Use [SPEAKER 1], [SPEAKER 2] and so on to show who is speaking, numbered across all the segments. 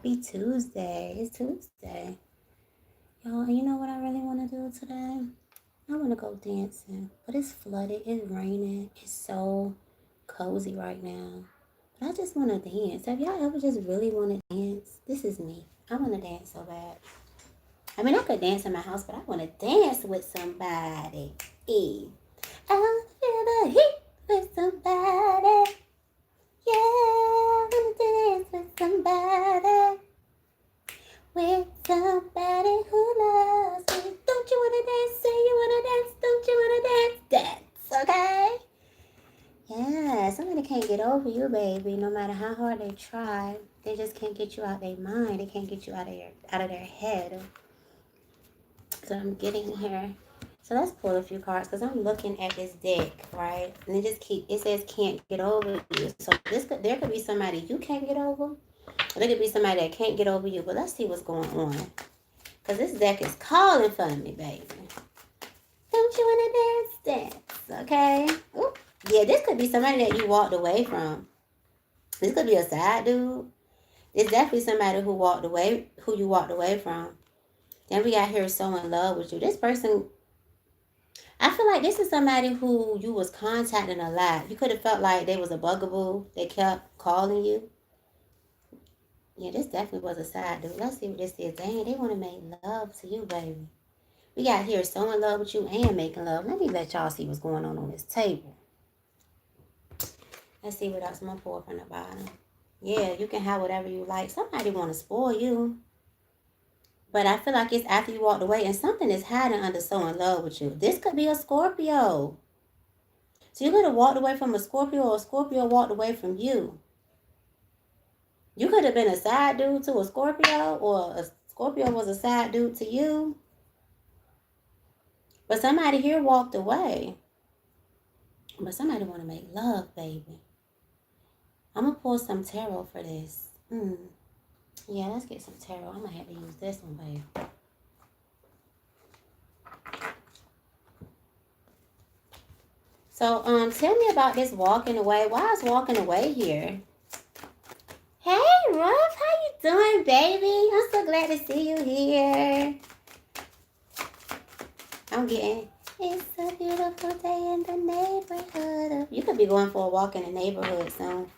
[SPEAKER 1] Happy Tuesday. It's Tuesday. Y'all, you know what I really want to do today? I want to go dancing. But it's flooded. It's raining. It's so cozy right now. But I just want to dance. Have y'all ever just really want to dance? This is me. I want to dance so bad. I mean, I could dance in my house, but I want to dance with somebody. I want to feel the heat with somebody. Yeah, I want to dance with somebody. With somebody who loves me. Don't you wanna dance? Say you wanna dance. Don't you wanna dance? Dance, okay? Yeah, somebody can't get over you, baby. No matter how hard they try, they just can't get you out their mind. They can't get you out of their head. So I'm getting here. So let's pull a few cards because I'm looking at this deck, right? And it says can't get over you. So there could be somebody you can't get over. Or there could be somebody that can't get over you. But let's see what's going on. Because this deck is calling for me, baby. Don't you want to dance? Okay. Ooh. Yeah, this could be somebody that you walked away from. This could be a side dude. It's definitely somebody who you walked away from. Then we got here so in love with you. This person, I feel like this is somebody who you was contacting a lot. You could have felt like they was a bugaboo. They kept calling you. Yeah, this definitely was a side dude. Let's see what this is. Dang, they want to make love to you, baby. We got here so in love with you and making love. Let me let y'all see what's going on this table. Let's see what else I'm going to pour from the bottom. Yeah, you can have whatever you like. Somebody want to spoil you. But I feel like it's after you walked away and something is hiding under so in love with you. This could be a Scorpio. So you could have walked away from a Scorpio or a Scorpio walked away from you. You could have been a side dude to a Scorpio or a Scorpio was a side dude to you. But somebody here walked away. But somebody want to make love, baby. I'm going to pull some tarot for this. Yeah, let's get some tarot. I'm going to have to use this one, baby. So, tell me about this walking away. Why is walking away here? Hey, Ruff, how you doing, baby? I'm so glad to see you here. I'm getting, it's a beautiful day in the neighborhood. You could be going for a walk in the neighborhood soon.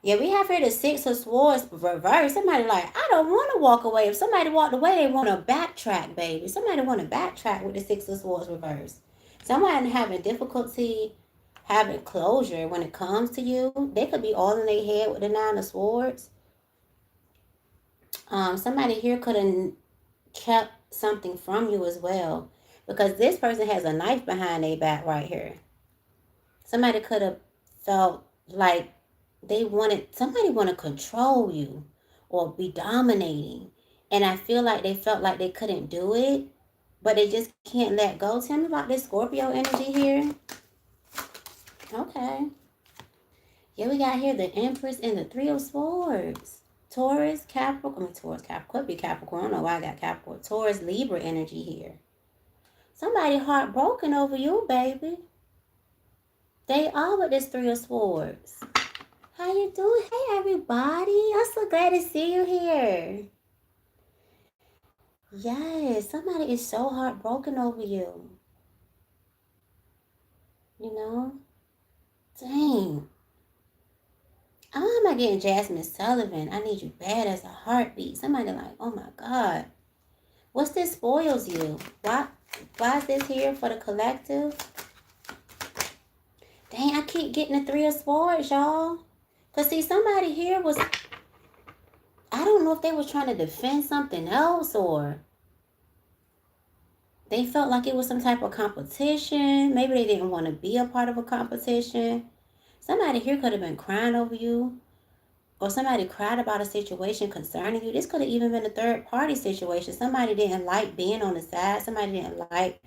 [SPEAKER 1] Yeah, we have here the Six of Swords reverse. Somebody like, I don't want to walk away. If somebody walked away, they want to backtrack, baby. Somebody want to backtrack with the Six of Swords reverse. Somebody having difficulty having closure when it comes to you. They could be all in their head with the Nine of Swords. Somebody here could have kept something from you as well. Because this person has a knife behind their back right here. Somebody could have felt like somebody want to control you or be dominating. And I feel like they felt like they couldn't do it, but they just can't let go. Tell me about this Scorpio energy here. Okay. Yeah, we got here the Empress and the Three of Swords. Taurus, Capricorn. Could be Capricorn. I don't know why I got Capricorn. Taurus, Libra energy here. Somebody heartbroken over you, baby. They are with this Three of Swords. How you doing? Hey, everybody. I'm so glad to see you here. Yes, somebody is so heartbroken over you. You know? Dang. Oh, am I getting Jasmine Sullivan? I need you bad as a heartbeat. Somebody like, oh my God. What's this spoils you? Why is this here for the collective? Dang, I keep getting the Three of Swords, y'all. Because see, somebody here was, I don't know if they were trying to defend something else or they felt like it was some type of competition. Maybe they didn't want to be a part of a competition. Somebody here could have been crying over you. Or somebody cried about a situation concerning you. This could have even been a third party situation. Somebody didn't like being on the side. Somebody didn't like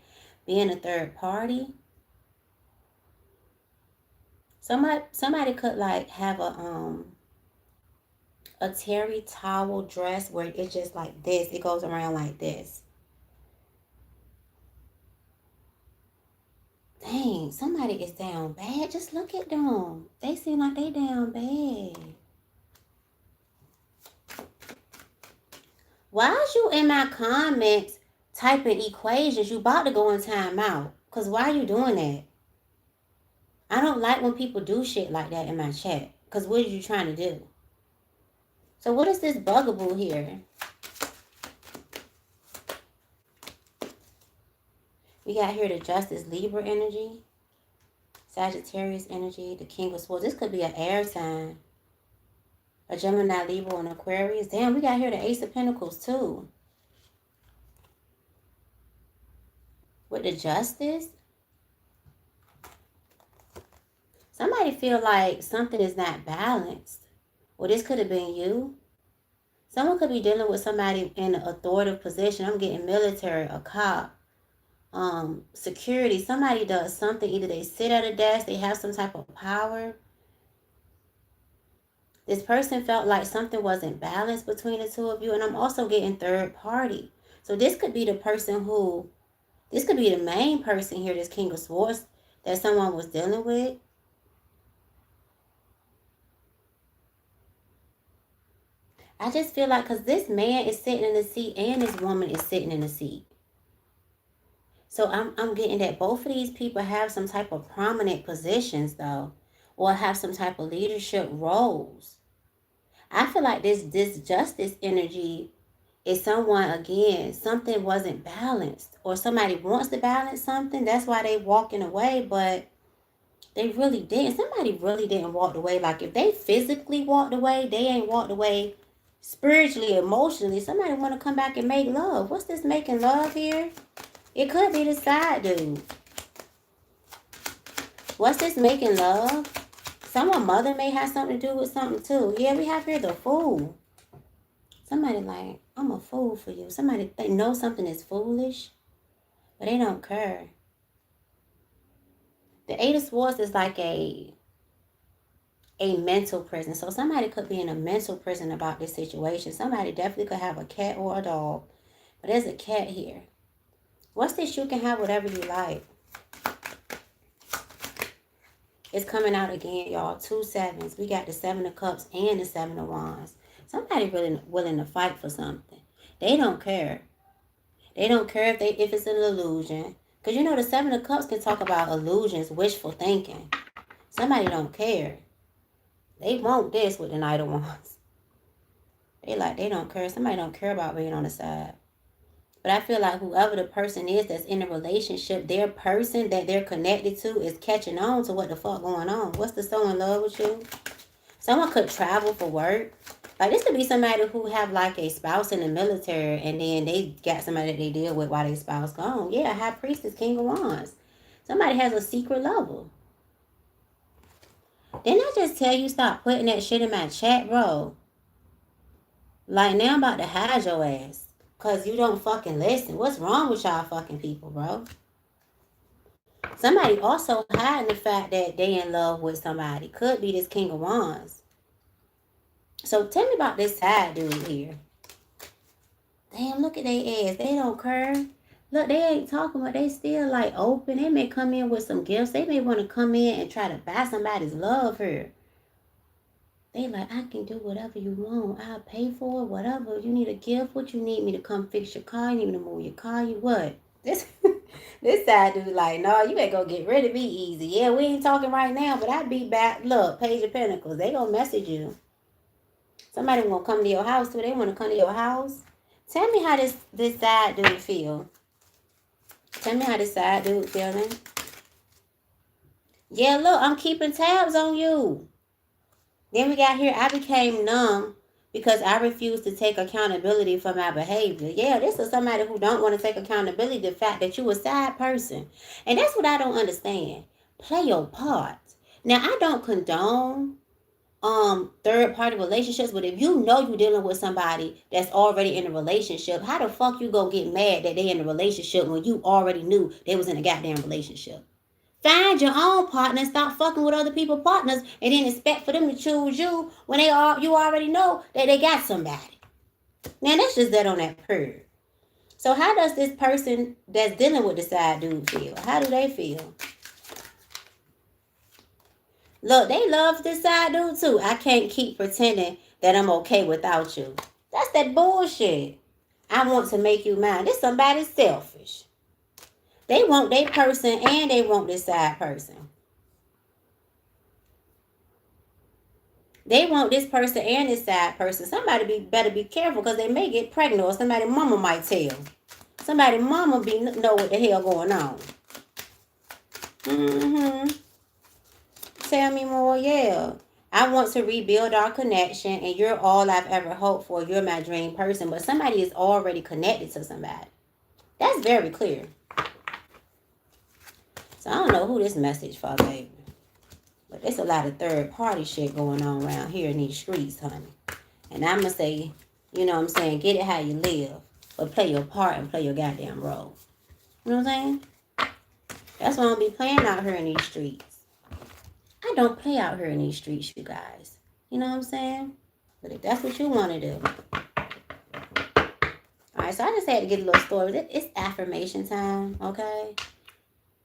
[SPEAKER 1] being a third party. Somebody could like have a terry towel dress where it's just like this. It goes around like this. Dang, somebody is down bad. Just look at them. They seem like they down bad. Why is you in my comments typing equations? You about to go in timeout. Because why are you doing that? I don't like when people do shit like that in my chat. Because what are you trying to do? So what is this bugaboo here? We got here the Justice Libra energy. Sagittarius energy. The King of Swords. This could be an air sign. A Gemini, Libra, and Aquarius. Damn, we got here the Ace of Pentacles too. With the Justice. Somebody feel like something is not balanced. Well, this could have been you. Someone could be dealing with somebody in an authoritative position. I'm getting military, a cop, security. Somebody does something. Either they sit at a desk, they have some type of power. This person felt like something wasn't balanced between the two of you. And I'm also getting third party. So this could be the person who, this could be the main person here, this King of Swords, that someone was dealing with. I just feel like, because this man is sitting in the seat and this woman is sitting in the seat. So I'm getting that both of these people have some type of prominent positions, though, or have some type of leadership roles. I feel like this justice energy is someone, again, something wasn't balanced, or somebody wants to balance something. That's why they walking away, but they really didn't. Somebody really didn't walk away. Like, if they physically walked away, they ain't walked away spiritually, emotionally. Somebody want to come back and make love. What's this making love here? It could be the side dude. What's this making love? Someone mother may have something to do with something too. Yeah, we have here the Fool. Somebody like, I'm a fool for you. Somebody they know something is foolish, but they don't care. The Eight of Swords is like a mental prison. So somebody could be in a mental prison about this situation. Somebody definitely could have a cat or a dog. But there's a cat here. What's this? You can have whatever you like. It's coming out again, y'all. 2 sevens. We got the 7 of Cups and the 7 of Wands. Somebody really willing to fight for something. They don't care. They don't care if it's an illusion. Because you know the 7 of Cups can talk about illusions, wishful thinking. Somebody don't care. They want this with the Knight of Wands. They don't care. Somebody don't care about being on the side. But I feel like whoever the person is that's in a relationship, their person that they're connected to is catching on to what the fuck going on. What's the so in love with you? Someone could travel for work. Like, this could be somebody who have like a spouse in the military and then they got somebody that they deal with while their spouse gone. Yeah, High Priestess, King of Wands. Somebody has a secret lover. Didn't I just tell you stop putting that shit in my chat, bro? Like, now I'm about to hide your ass. Because you don't fucking listen. What's wrong with y'all fucking people, bro? Somebody also hiding the fact that they in love with somebody. Could be this King of Wands. So tell me about this side dude here. Damn, look at their ass. They don't care. Look, they ain't talking, but they still like open. They may come in with some gifts. They may want to come in and try to buy somebody's love here. They like, I can do whatever you want. I'll pay for it, whatever. You need a gift? What you need me to come fix your car? You need me to move your car? You what? This side dude like, no, you ain't gonna get rid of me easy. Yeah, we ain't talking right now, but I'd be back. Look, Page of Pentacles. They gonna message you. Somebody gonna come to your house too. They want to come to your house. Tell me how this side dude feel. Tell me how this side dude feeling. Yeah, look, I'm keeping tabs on you. Then we got here, I became numb because I refused to take accountability for my behavior. Yeah, this is somebody who don't want to take accountability, the fact that you a side person. And that's what I don't understand. Play your part. Now, I don't condone third party relationships, but if you know you're dealing with somebody that's already in a relationship, how the fuck you gonna get mad that they in a relationship when you already knew they was in a goddamn relationship? Find your own partner. Stop fucking with other people's partners and then expect for them to choose you when you already know that they got somebody. Now, that's just that on that period. So how does this person that's dealing with the side dude feel? How do they feel? Look, they love this side dude too. I can't keep pretending that I'm okay without you. That's that bullshit. I want to make you mine. This somebody's selfish. They want their person and they want this side person. They want this person and this side person. Somebody better be careful because they may get pregnant or somebody mama might tell. Somebody mama know what the hell going on. Mm-hmm. Tell me more, yeah. I want to rebuild our connection and you're all I've ever hoped for. You're my dream person. But somebody is already connected to somebody. That's very clear. So I don't know who this message for, baby. But there's a lot of third party shit going on around here in these streets, honey. And I'm going to say, you know what I'm saying, get it how you live. But play your part and play your goddamn role. You know what I'm saying? That's why I don't be playing out here in these streets. I don't play out here in these streets, you guys. You know what I'm saying? But if that's what you want to do. Alright, so I just had to get a little story. It's affirmation time, okay?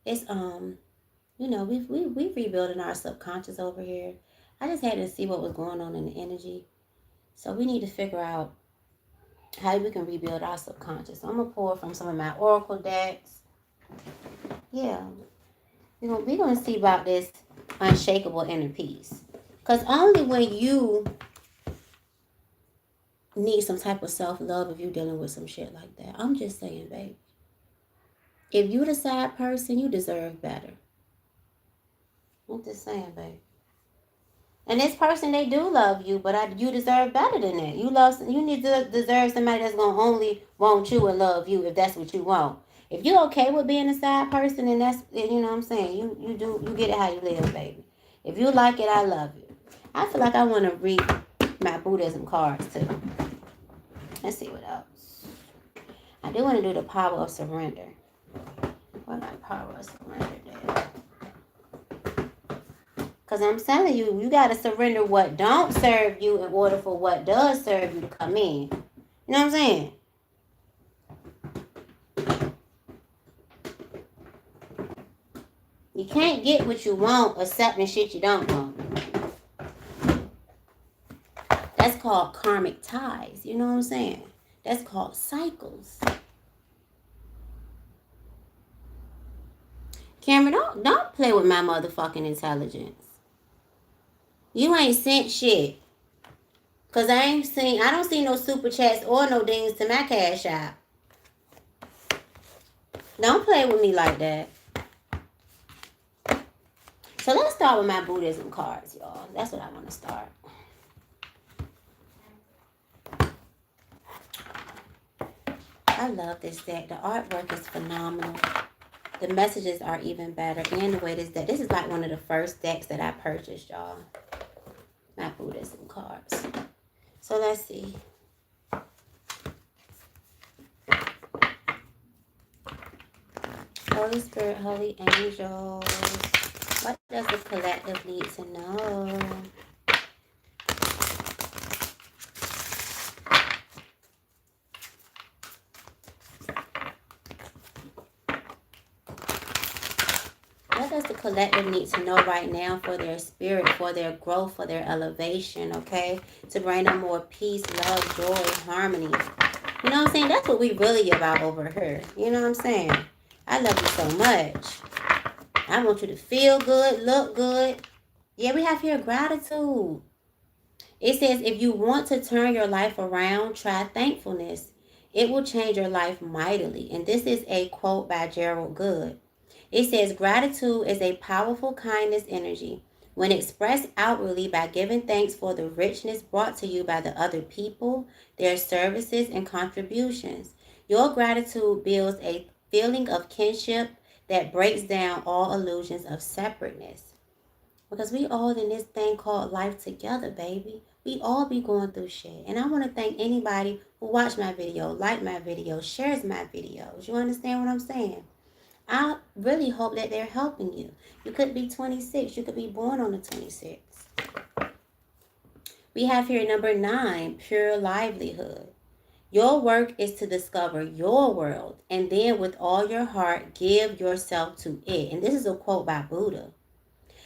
[SPEAKER 1] It's, you know, we rebuilding our subconscious over here. I just had to see what was going on in the energy. So we need to figure out how we can rebuild our subconscious. So I'm going to pull from some of my oracle decks. Yeah. We're going to see about this unshakable inner peace. Because only when you need some type of self-love, if you're dealing with some shit like that. I'm just saying, babe. If you the side person, you deserve better. I'm just saying, babe. And this person, they do love you, but you deserve better than that. You need to deserve somebody that's gonna only want you and love you if that's what you want. If you're okay with being a side person, and that's, you know what I'm saying, you get it how you live, baby. If you like it, I love you. I feel like I want to read my Buddhism cards too. Let's see what else. I do want to do the power of surrender. What my power of surrender there? Because I'm telling you, you got to surrender what don't serve you in order for what does serve you to come in. You know what I'm saying? You can't get what you want accepting shit you don't want. That's called karmic ties. You know what I'm saying? That's called cycles. Cameron, don't play with my motherfucking intelligence. You ain't sent shit. Cause I don't see no super chats or no dings to my cash app. Don't play with me like that. So let's start with my Buddhism cards, y'all. That's what I want to start. I love this deck. The artwork is phenomenal. The messages are even better. And the way this is like one of the first decks that I purchased, y'all. My Buddhism cards. So let's see. Holy Spirit, Holy Angels. What does the collective need to know? What does the collective need to know right now for their spirit, for their growth, for their elevation, okay? To bring them more peace, love, joy, harmony. You know what I'm saying? That's what we really about over here. You know what I'm saying? I love you so much. I want you to feel good, look good. Yeah, we have here gratitude. It says, if you want to turn your life around, try thankfulness. It will change your life mightily. And this is a quote by Gerald Good. It says, gratitude is a powerful kindness energy. When expressed outwardly by giving thanks for the richness brought to you by the other people, their services, and contributions, your gratitude builds a feeling of kinship that breaks down all illusions of separateness. Because we all in this thing called life together, baby. We all be going through shit. And I want to thank anybody who watched my video, liked my video, shares my videos. You understand what I'm saying? I really hope that they're helping you. You could be 26. You could be born on the 26th. We have here number 9, pure livelihood. Your work is to discover your world, and then with all your heart, give yourself to it. And this is a quote by Buddha.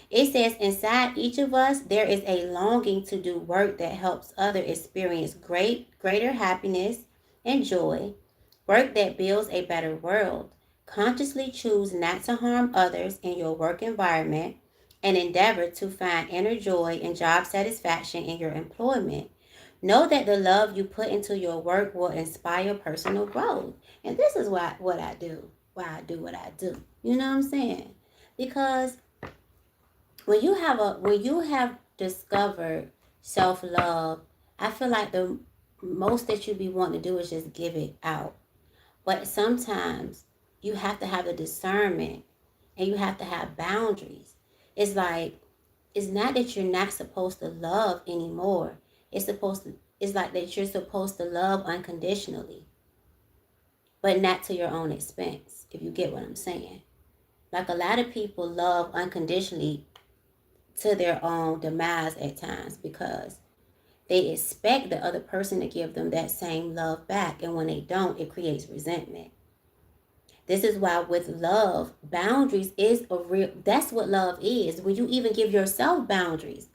[SPEAKER 1] It says, inside each of us, there is a longing to do work that helps others experience greater happiness and joy, work that builds a better world. Consciously choose not to harm others in your work environment and endeavor to find inner joy and job satisfaction in your employment. Know that the love you put into your work will inspire personal growth. And this is what I do, why I do what I do. You know what I'm saying? Because when you have discovered self-love, I feel like the most that you be wanting to do is just give it out. But sometimes you have to have a discernment and you have to have boundaries. It's like it's not that you're not supposed to love anymore. It's like that you're supposed to love unconditionally, but not to your own expense, if you get what I'm saying. Like a lot of people love unconditionally to their own demise at times because they expect the other person to give them that same love back, and when they don't, it creates resentment. This is why with love, boundaries is a real, that's what love is. When you even give yourself boundaries.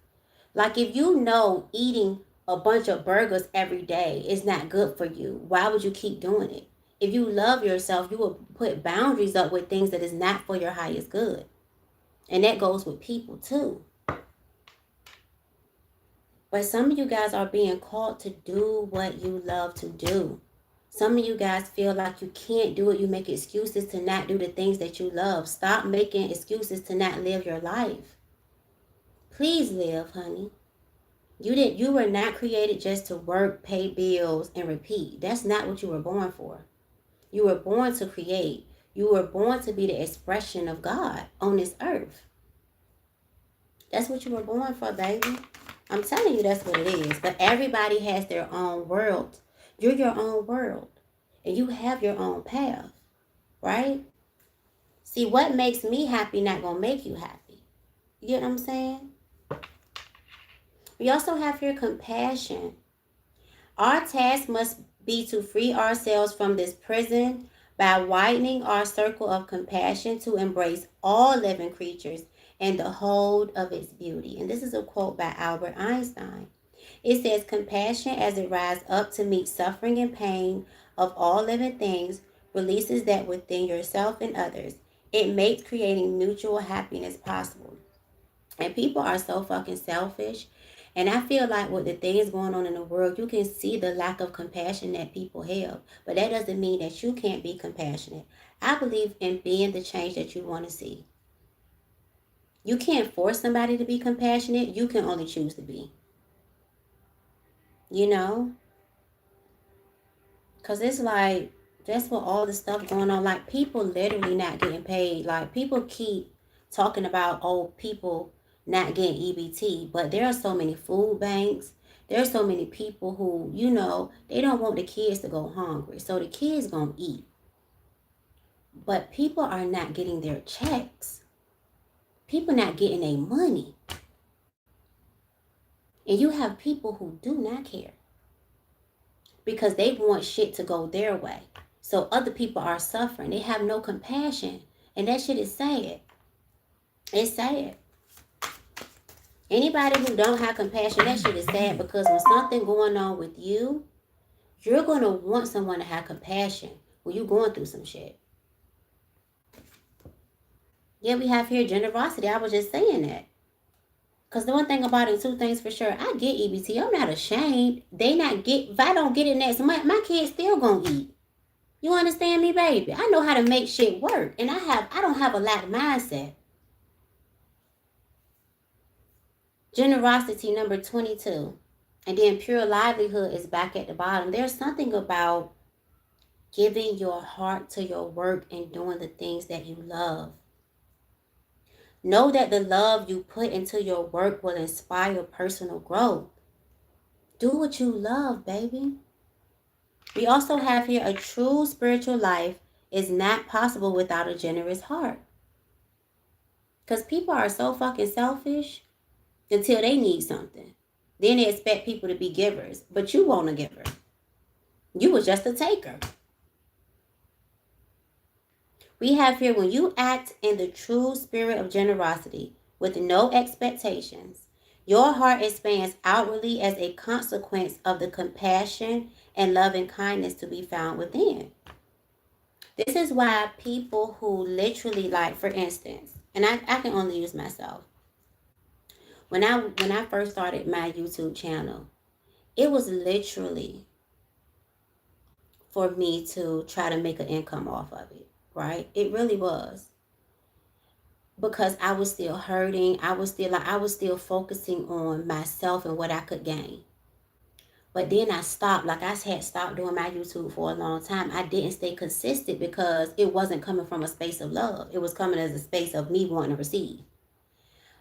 [SPEAKER 1] Like if you know eating a bunch of burgers every day is not good for you, why would you keep doing it? If you love yourself, you will put boundaries up with things that is not for your highest good. And that goes with people too. But some of you guys are being called to do what you love to do. Some of you guys feel like you can't do it. You make excuses to not do the things that you love. Stop making excuses to not live your life. Please live, honey. You were not created just to work, pay bills, and repeat. That's not what you were born for. You were born to create. You were born to be the expression of God on this earth. That's what you were born for, baby. I'm telling you that's what it is. But everybody has their own world. You're your own world. And you have your own path. Right? See, what makes me happy not gonna make you happy. You get what I'm saying? We also have here compassion. Our task must be to free ourselves from this prison by widening our circle of compassion to embrace all living creatures and the whole of its beauty. And this is a quote by Albert Einstein. It says, compassion as it rises up to meet suffering and pain of all living things releases that within yourself and others. It makes creating mutual happiness possible. And people are so fucking selfish. And I feel like with the things going on in the world, you can see the lack of compassion that people have. But that doesn't mean that you can't be compassionate. I believe in being the change that you want to see. You can't force somebody to be compassionate. You can only choose to be. You know? Because it's like, that's what all the stuff going on. Like, people literally not getting paid. Like, people keep talking about, oh, people not getting EBT. But there are so many food banks. There are so many people who, you know, they don't want the kids to go hungry. So the kids going to eat. But people are not getting their checks. People not getting their money. And you have people who do not care. Because they want shit to go their way. So other people are suffering. They have no compassion. And that shit is sad. It's sad. Anybody who don't have compassion, that shit is sad, because when something going on with you, you're going to want someone to have compassion when you're going through some shit. Yeah, we have here generosity. I was just saying that. Because the one thing about it, two things for sure, I get EBT. I'm not ashamed. If I don't get it next month, my kids still going to eat. You understand me, baby? I know how to make shit work. And I don't have a lack mindset. Generosity, number 22. And then pure livelihood is back at the bottom. There's something about giving your heart to your work and doing the things that you love. Know that the love you put into your work will inspire personal growth. Do what you love, baby. We also have here a true spiritual life is not possible without a generous heart. Because people are so fucking selfish until they need something. Then they expect people to be givers. But you weren't a giver. You were just a taker. We have here, when you act in the true spirit of generosity with no expectations, Your heart expands outwardly as a consequence of the compassion and loving kindness to be found within. This is why people who literally, like, for instance, and I can only use myself. When I first started my YouTube channel, it was literally for me to try to make an income off of it, right? It really was. Because I was still hurting. I was still focusing on myself and what I could gain. But then I stopped. Like, I had stopped doing my YouTube for a long time. I didn't stay consistent because it wasn't coming from a space of love. It was coming as a space of me wanting to receive.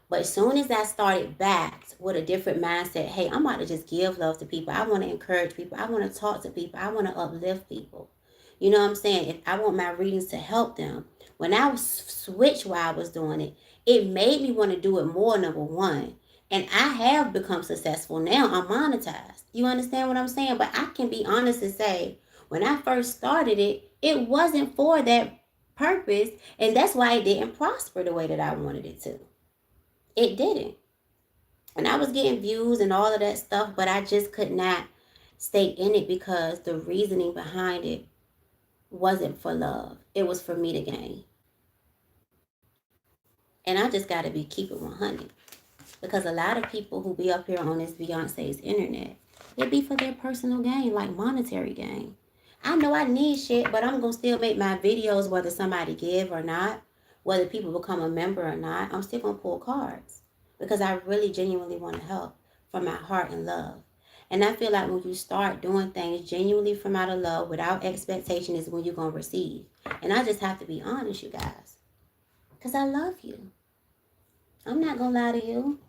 [SPEAKER 1] But as soon as I started back with a different mindset, hey, I'm about to just give love to people. I want to encourage people. I want to talk to people. I want to uplift people. You know what I'm saying? If I want my readings to help them. When I switched while I was doing it, it made me want to do it more, number one. And I have become successful now. I'm monetized. You understand what I'm saying? But I can be honest and say, when I first started it, it wasn't for that purpose. And that's why it didn't prosper the way that I wanted it to. It didn't. And I was getting views and all of that stuff, but I just could not stay in it because the reasoning behind it wasn't for love. It was for me to gain. And I just got to keep it 100. Because a lot of people who be up here on this Beyonce's internet, it be for their personal gain, like monetary gain. I know I need shit, but I'm going to still make my videos whether somebody give or not, whether people become a member or not. I'm still going to pull cards because I really genuinely want to help from my heart and love. And I feel like when you start doing things genuinely from out of love without expectation is when you're going to receive. And I just have to be honest, you guys, because I love you. I'm not going to lie to you.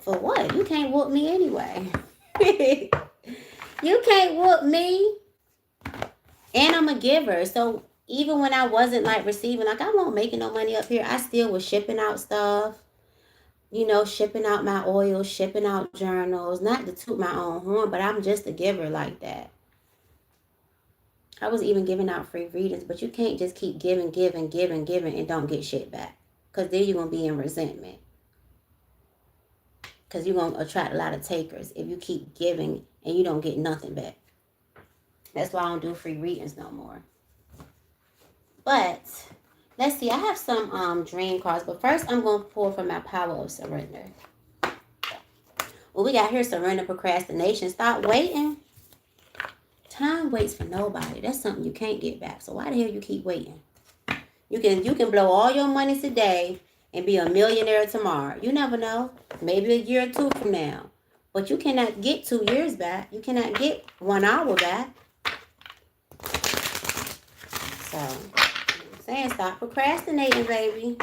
[SPEAKER 1] For what? You can't whoop me anyway. You can't whoop me. And I'm a giver. So even when I wasn't like receiving, like I wasn't making no money up here, I still was shipping out stuff. You know, shipping out my oil, shipping out journals. Not to toot my own horn, but I'm just a giver like that. I was even giving out free readings, but you can't just keep giving and don't get shit back. Because then you're going to be in resentment. Because you're going to attract a lot of takers if you keep giving and you don't get nothing back. That's why I don't do free readings no more. But let's see. I have some dream cards. But first, I'm going to pull from my power of surrender. Well, we got here surrender, procrastination. Stop waiting. Time waits for nobody. That's something you can't get back. So why the hell you keep waiting? You can blow all your money today and be a millionaire tomorrow. You never know. Maybe a year or two from now. But you cannot get 2 years back. You cannot get 1 hour back. So, I'm saying stop procrastinating, baby.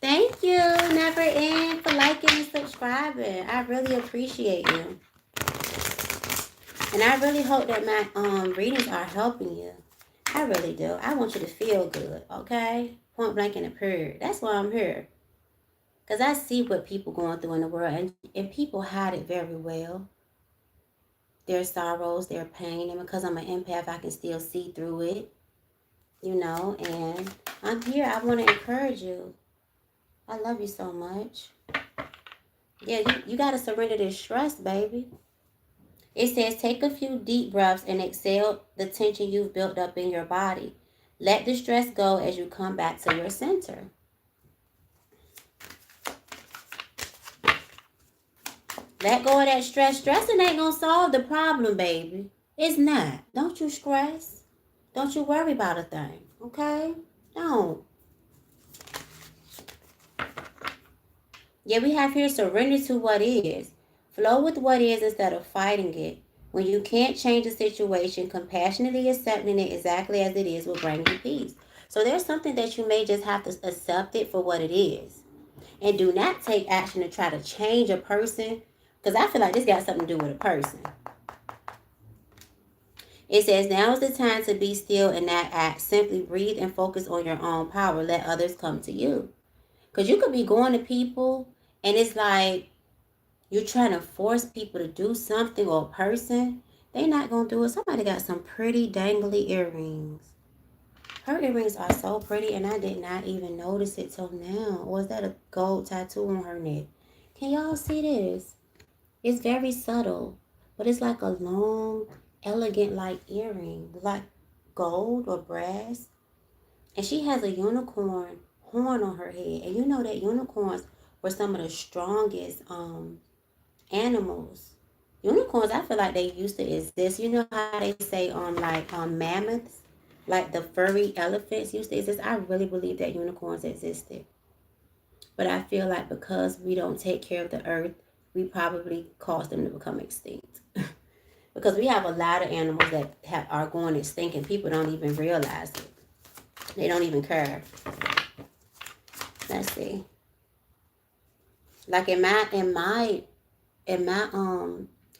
[SPEAKER 1] Thank you, Never End, for liking and subscribing. I really appreciate you. And I really hope that my readings are helping you. I really do. I want you to feel good, okay? Point blank in the period. That's why I'm here. Because I see what people going through in the world. And people hide it very well. Their sorrows, their pain. And because I'm an empath, I can still see through it. You know, and I'm here. I want to encourage you. I love you so much. Yeah, you got to surrender this stress, baby. It says, take a few deep breaths and exhale the tension you've built up in your body. Let the stress go as you come back to your center. Let go of that stress. Stressing ain't going to solve the problem, baby. It's not. Don't you stress. Don't you worry about a thing, okay? Don't. Yeah, we have here surrender to what is. Flow with what is instead of fighting it. When you can't change the situation, compassionately accepting it exactly as it is will bring you peace. So there's something that you may just have to accept it for what it is. And do not take action to try to change a person. Because I feel like this got something to do with a person. It says, now is the time to be still and not act. Simply breathe and focus on your own power. Let others come to you. Because you could be going to people and it's like you're trying to force people to do something or a person. They're not going to do it. Somebody got some pretty dangly earrings. Her earrings are so pretty, and I did not even notice it till now. Or is that a gold tattoo on her neck? Can y'all see this? It's very subtle, but it's like a long, elegant, like earring, like gold or brass. And she has a unicorn horn on her head. And you know that unicorns were some of the strongest animals. Unicorns, I feel like they used to exist. You know how they say like mammoths, like the furry elephants used to exist. I really believe that unicorns existed. But I feel like because we don't take care of the earth, we probably caused them to become extinct. Because we have a lot of animals that are going extinct and people don't even realize it. They don't even care. Let's see. Like in my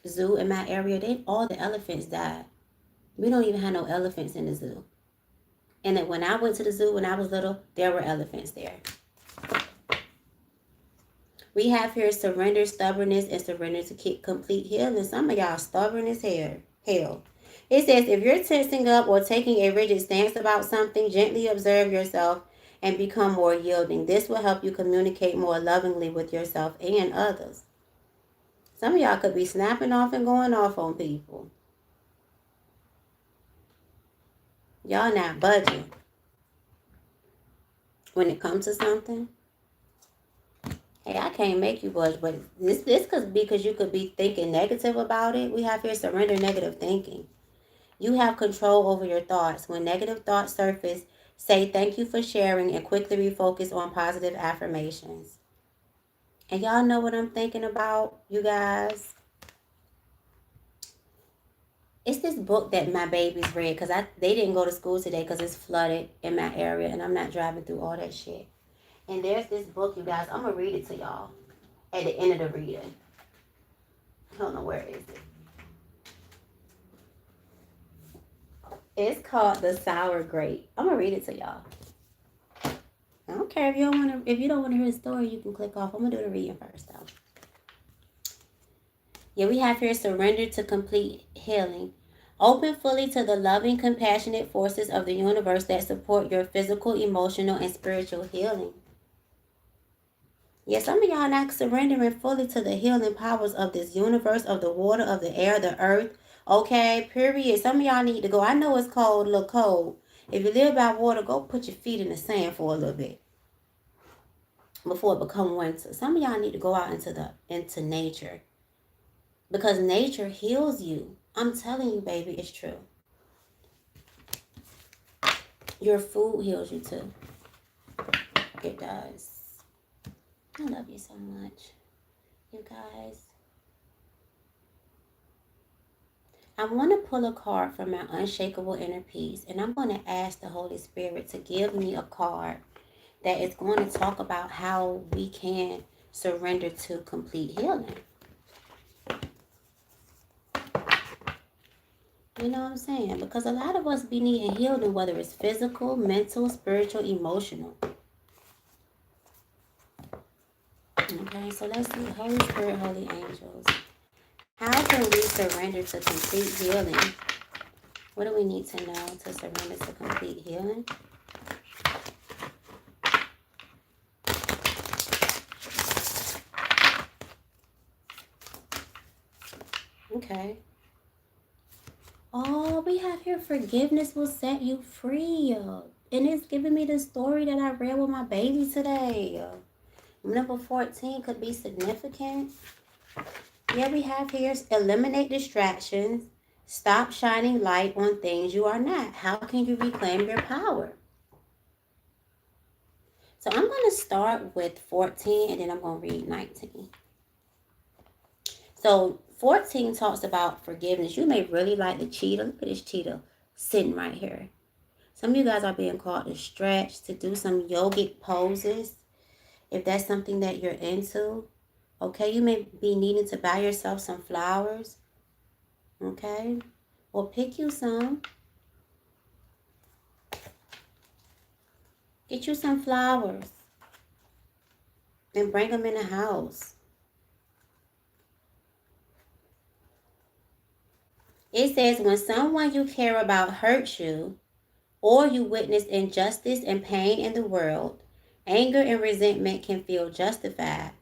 [SPEAKER 1] zoo in my area, all the elephants died. We don't even have no elephants in the zoo. And then when I went to the zoo when I was little, there were elephants there. We have here surrender, stubbornness, and surrender to complete healing. Some of y'all stubborn as hell. It says, if you're tensing up or taking a rigid stance about something, gently observe yourself and become more yielding. This will help you communicate more lovingly with yourself and others. Some of y'all could be snapping off and going off on people. Y'all not budging when it comes to something. Hey, I can't make you budge, but this could be because you could be thinking negative about it. We have here surrender negative thinking. You have control over your thoughts. When negative thoughts surface, say thank you for sharing and quickly refocus on positive affirmations. And y'all know what I'm thinking about, you guys? It's this book that my babies read because they didn't go to school today because it's flooded in my area and I'm not driving through all that shit. And there's this book, you guys. I'm going to read it to y'all at the end of the reading. I don't know where is it. It's called The Sour Grape. I'm going to read it to y'all. I don't care if you don't want to hear the story, you can click off. I'm going to do the reading first, though. Yeah, we have here surrender to complete healing. Open fully to the loving, compassionate forces of the universe that support your physical, emotional, and spiritual healing. Yeah, some of y'all not surrendering fully to the healing powers of this universe, of the water, of the air, the earth. Okay, period. Some of y'all need to go. I know it's cold, a little cold. If you live by water, go put your feet in the sand for a little bit before it become winter. Some of y'all need to go out into nature because nature heals you. I'm telling you, baby, it's true. Your food heals you too. It does. I love you so much, you guys. I want to pull a card from my unshakable inner peace, and I'm going to ask the Holy Spirit to give me a card that is going to talk about how we can surrender to complete healing. You know what I'm saying? Because a lot of us be needing healing, whether it's physical, mental, spiritual, emotional. Okay, so let's see. Holy Spirit, holy angels. How can we surrender to complete healing? What do we need to know to surrender to complete healing? Okay. Oh, we have here forgiveness will set you free. And it's giving me the story that I read with my baby today. Number 14 could be significant. Yeah, we have here eliminate distractions. Stop shining light on things you are not. How can you reclaim your power? So I'm going to start with 14 and then I'm going to read 19. So 14 talks about forgiveness. You may really like the cheetah. Look at this cheetah sitting right here. Some of you guys are being called to stretch, to do some yogic poses. If that's something that you're into. Okay, you may be needing to buy yourself some flowers. Okay, or pick you some. Get you some flowers and bring them in the house. It says when someone you care about hurts you, or you witness injustice and pain in the world, anger and resentment can feel justified.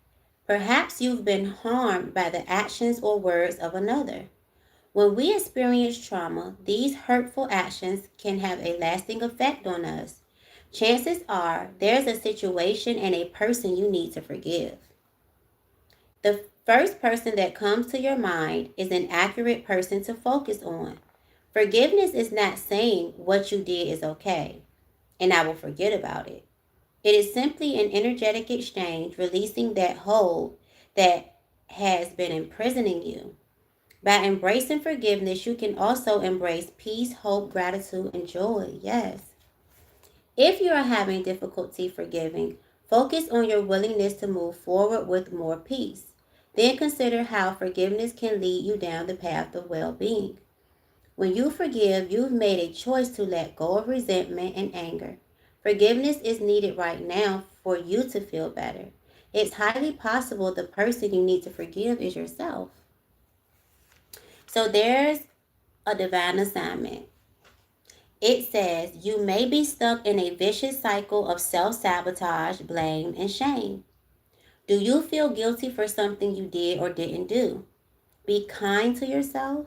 [SPEAKER 1] Perhaps you've been harmed by the actions or words of another. When we experience trauma, these hurtful actions can have a lasting effect on us. Chances are there's a situation and a person you need to forgive. The first person that comes to your mind is an accurate person to focus on. Forgiveness is not saying what you did is okay and I will forget about it. It is simply an energetic exchange releasing that hold that has been imprisoning you. By embracing forgiveness, you can also embrace peace, hope, gratitude, and joy. Yes. If you are having difficulty forgiving, focus on your willingness to move forward with more peace. Then consider how forgiveness can lead you down the path of well being. When you forgive, you've made a choice to let go of resentment and anger. Forgiveness is needed right now for you to feel better. It's highly possible the person you need to forgive is yourself. So there's a divine assignment. It says you may be stuck in a vicious cycle of self sabotage, blame, and shame. Do you feel guilty for something you did or didn't do? Be kind to yourself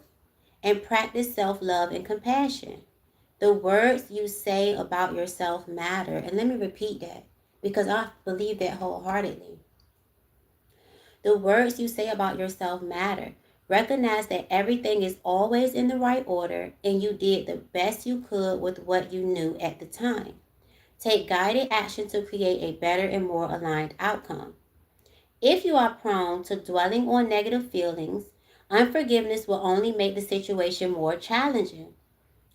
[SPEAKER 1] and practice self love and compassion. The words you say about yourself matter. And let me repeat that because I believe that wholeheartedly. The words you say about yourself matter. Recognize that everything is always in the right order and you did the best you could with what you knew at the time. Take guided action to create a better and more aligned outcome. If you are prone to dwelling on negative feelings, unforgiveness will only make the situation more challenging.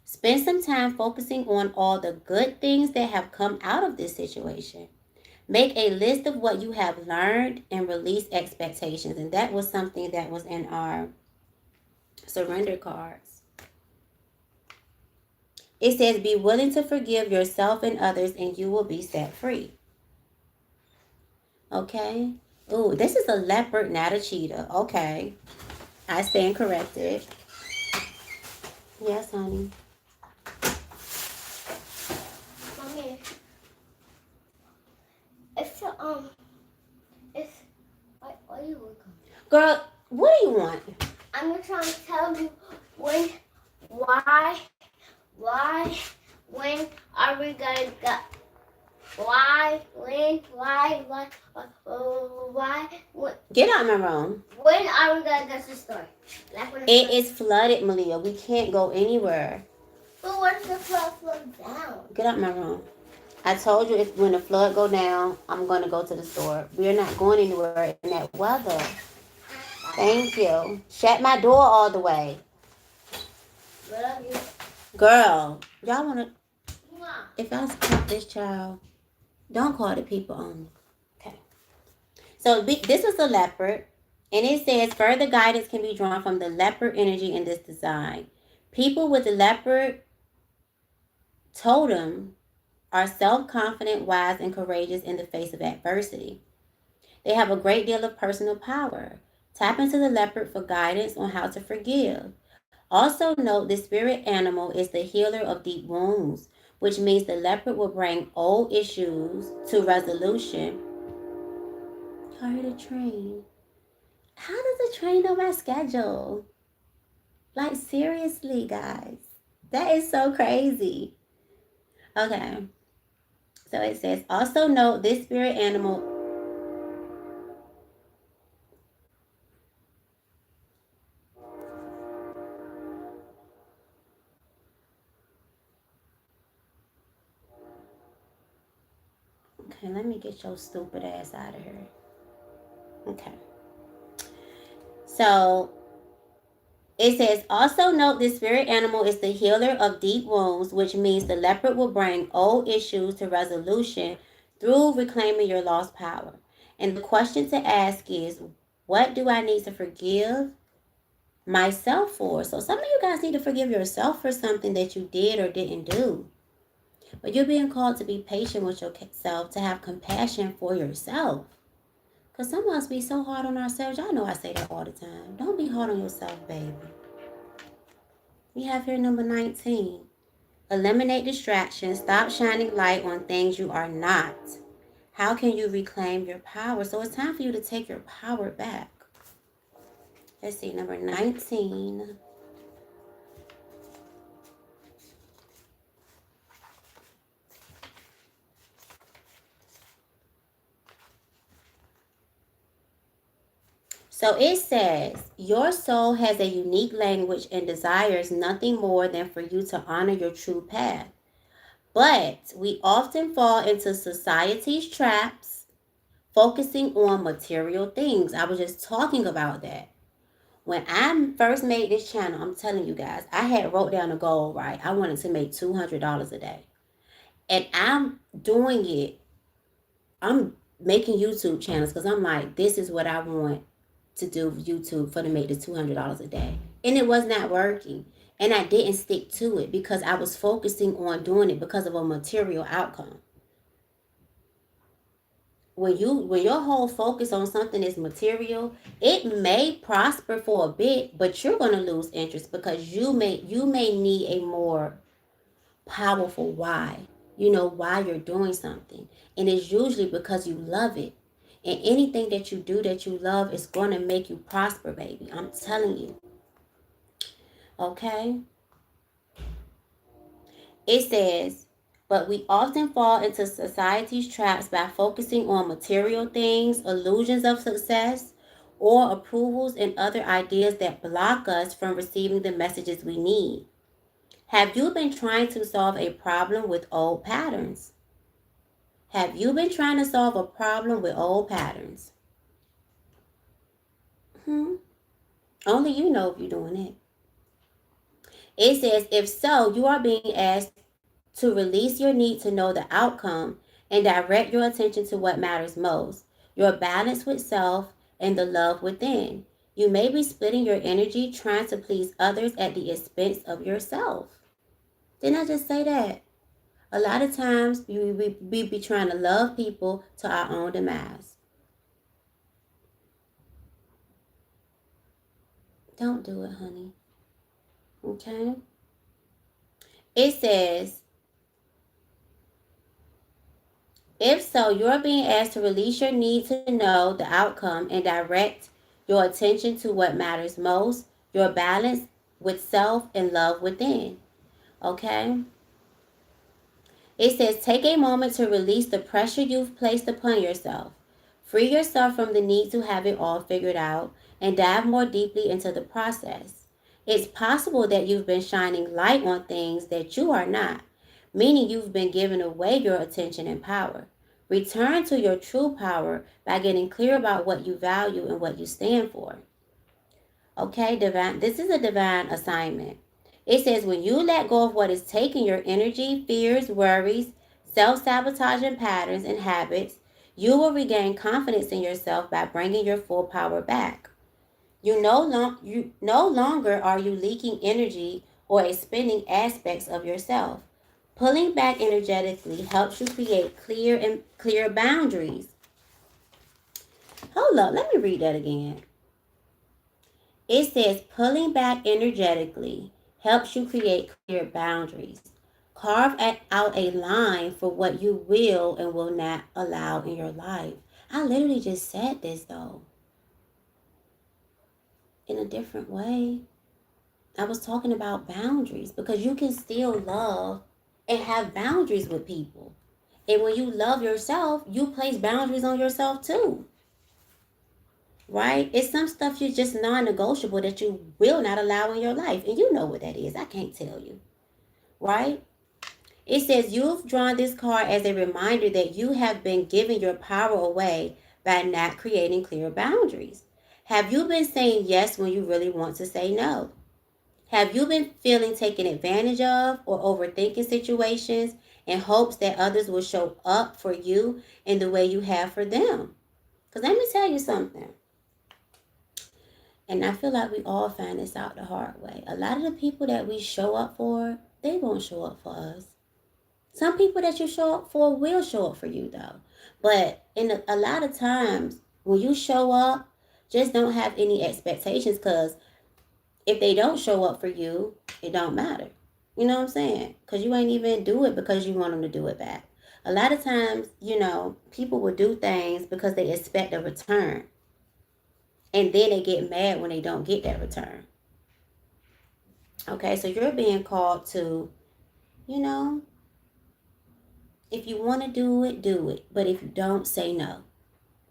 [SPEAKER 1] Spend some time focusing on all the good things that have come out of this situation. Make a list of what you have learned and release expectations. And that was something that was in our surrender cards. It says, be willing to forgive yourself and others, and you will be set free. Okay? Ooh, this is a leopard, not a cheetah. Okay. I stand corrected. Yes, honey.
[SPEAKER 2] Mommy, it's what are you looking?
[SPEAKER 1] Girl, what do you want?
[SPEAKER 2] I'm trying to tell you when, when are we gonna go? Why, when, when?
[SPEAKER 1] Get out of my room.
[SPEAKER 2] When are we gonna get to the store? Like when
[SPEAKER 1] It is flooded, Malia. We can't go anywhere.
[SPEAKER 2] But what if the flood down?
[SPEAKER 1] Get out my room. I told you if when the flood go down, I'm going to go to the store. We're not going anywhere in that weather. Thank you. Shut my door all the way.
[SPEAKER 2] Love you.
[SPEAKER 1] Girl, y'all want to...
[SPEAKER 2] Mwah.
[SPEAKER 1] If I slap this child, don't call the people on me. Okay. So this was a leopard. And it says further guidance can be drawn from the leopard energy in this design. People with the leopard totem are self-confident, wise, and courageous in the face of adversity. They have a great deal of personal power. Tap into the leopard for guidance on how to forgive. Also note the spirit animal is the healer of deep wounds, which means the leopard will bring old issues to resolution. Hurry the train. How does the train know my schedule? Like, seriously, guys. That is so crazy. Okay. So it says, also note this spirit animal. Okay, let me get your stupid ass out of here. Okay. So it says, also note this spirit animal is the healer of deep wounds, which means the leopard will bring old issues to resolution through reclaiming your lost power. And the question to ask is, what do I need to forgive myself for? So some of you guys need to forgive yourself for something that you did or didn't do. But you're being called to be patient with yourself, to have compassion for yourself. Because some of us be so hard on ourselves. Y'all know I say that all the time. Don't be hard on yourself, baby. We have here number 19. Eliminate distractions. Stop shining light on things you are not. How can you reclaim your power? So it's time for you to take your power back. Let's see, number 19. So it says, your soul has a unique language and desires nothing more than for you to honor your true path. But we often fall into society's traps, focusing on material things. I was just talking about that. When I first made this channel, I'm telling you guys, I had wrote down a goal, right? I wanted to make $200 a day. And I'm doing it. I'm making YouTube channels because I'm like, this is what I want to do YouTube for to make the $200 a day. And it was not working. And I didn't stick to it because I was focusing on doing it because of a material outcome. When your whole focus on something is material, it may prosper for a bit, but you're going to lose interest because you may need a more powerful why. You know why you're doing something. And it's usually because you love it. And anything that you do that you love is going to make you prosper, baby. I'm telling you. Okay? It says, but we often fall into society's traps by focusing on material things, illusions of success, or approvals and other ideas that block us from receiving the messages we need. Have you been trying to solve a problem with old patterns? Have you been trying to solve a problem with old patterns? Only you know if you're doing it. It says, if so, you are being asked to release your need to know the outcome and direct your attention to what matters most, your balance with self and the love within. You may be splitting your energy trying to please others at the expense of yourself. Didn't I just say that? A lot of times we be trying to love people to our own demise. Don't do it, honey. Okay? It says, if so, you're being asked to release your need to know the outcome and direct your attention to what matters most, your balance with self and love within. Okay? It says, take a moment to release the pressure you've placed upon yourself. Free yourself from the need to have it all figured out and dive more deeply into the process. It's possible that you've been shining light on things that you are not, meaning you've been giving away your attention and power. Return to your true power by getting clear about what you value and what you stand for. Okay, divine. This is a divine assignment. It says when you let go of what is taking your energy, fears, worries, self-sabotaging patterns, and habits, you will regain confidence in yourself by bringing your full power back. You no longer are you leaking energy or expending aspects of yourself. Pulling back energetically helps you create clear boundaries. Hold up, let me read that again. It says pulling back energetically helps you create clear boundaries. Carve out a line for what you will and will not allow in your life. I literally just said this though, in a different way. I was talking about boundaries because you can still love and have boundaries with people. And when you love yourself, you place boundaries on yourself too. Right? It's some stuff you're just non-negotiable that you will not allow in your life. And you know what that is. I can't tell you. Right? It says you've drawn this card as a reminder that you have been giving your power away by not creating clear boundaries. Have you been saying yes when you really want to say no? Have you been feeling taken advantage of or overthinking situations in hopes that others will show up for you in the way you have for them? Because let me tell you something. And I feel like we all find this out the hard way. A lot of the people that we show up for, they won't show up for us. Some people that you show up for will show up for you though. But in a lot of times, when you show up, just don't have any expectations because if they don't show up for you, it don't matter. You know what I'm saying? Because you ain't even do it because you want them to do it back. A lot of times, people will do things because they expect a return. And then they get mad when they don't get that return. Okay, so you're being called to, you know, if you want to do it, do it. But if you don't, say no.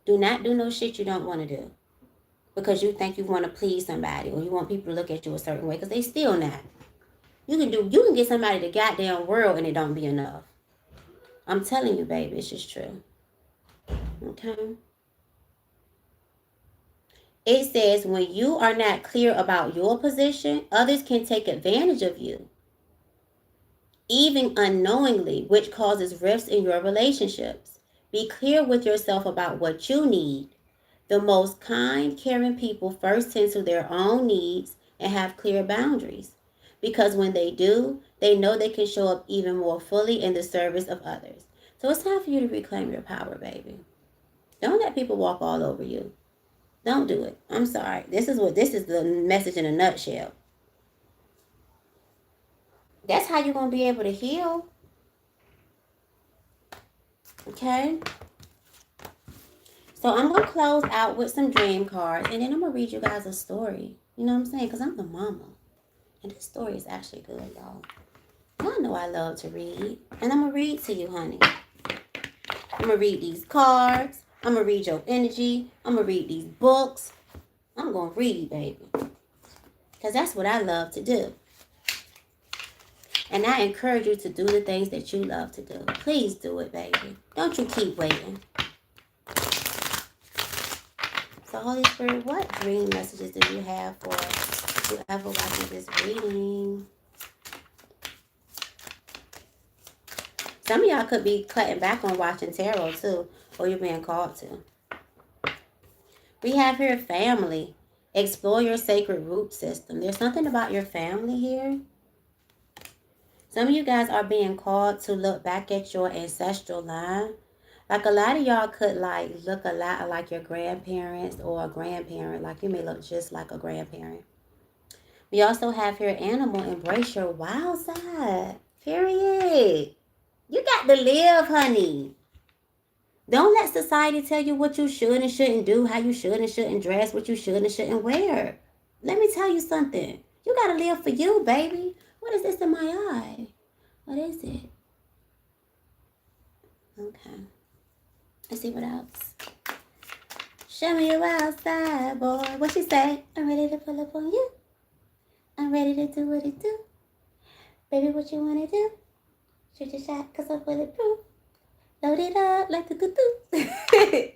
[SPEAKER 1] Do not do no shit you don't want to do. Because you think you want to please somebody or you want people to look at you a certain way. Because they still not. You can get somebody the goddamn world and it don't be enough. I'm telling you, baby, it's just true. Okay? It says when you are not clear about your position, others can take advantage of you, even unknowingly, which causes rifts in your relationships. Be clear with yourself about what you need. The most kind, caring people first tend to their own needs and have clear boundaries. Because when they do, they know they can show up even more fully in the service of others. So it's time for you to reclaim your power, baby. Don't let people walk all over you. Don't do it. I'm sorry. This is the message in a nutshell. That's how you're going to be able to heal. Okay? So I'm going to close out with some dream cards. And then I'm going to read you guys a story. You know what I'm saying? Because I'm the mama. And this story is actually good, y'all. Y'all know I love to read. And I'm going to read to you, honey. I'm going to read these cards. I'm going to read your energy. I'm going to read these books. I'm going to read, baby. Because that's what I love to do. And I encourage you to do the things that you love to do. Please do it, baby. Don't you keep waiting. So, Holy Spirit, what dream messages do you have for whoever watching this reading? Some of y'all could be cutting back on watching tarot, too. Or you're being called to. We have here family. Explore your sacred root system. There's something about your family here. Some of you guys are being called to look back at your ancestral line. Like a lot of y'all could look a lot like your grandparents or a grandparent. Like you may look just like a grandparent. We also have here animal. Embrace your wild side. Period. You got to live, honey. Don't let society tell you what you should and shouldn't do, how you should and shouldn't dress, what you should and shouldn't wear. Let me tell you something. You got to live for you, baby. What is this in my eye? What is it? Okay. Let's see what else. Show me your wild side, boy. What she say? I'm ready to pull up on you. I'm ready to do what it do. Baby, what you want to do? Shoot your shot, cause I'm bulletproof. Load it up like the doo-doo.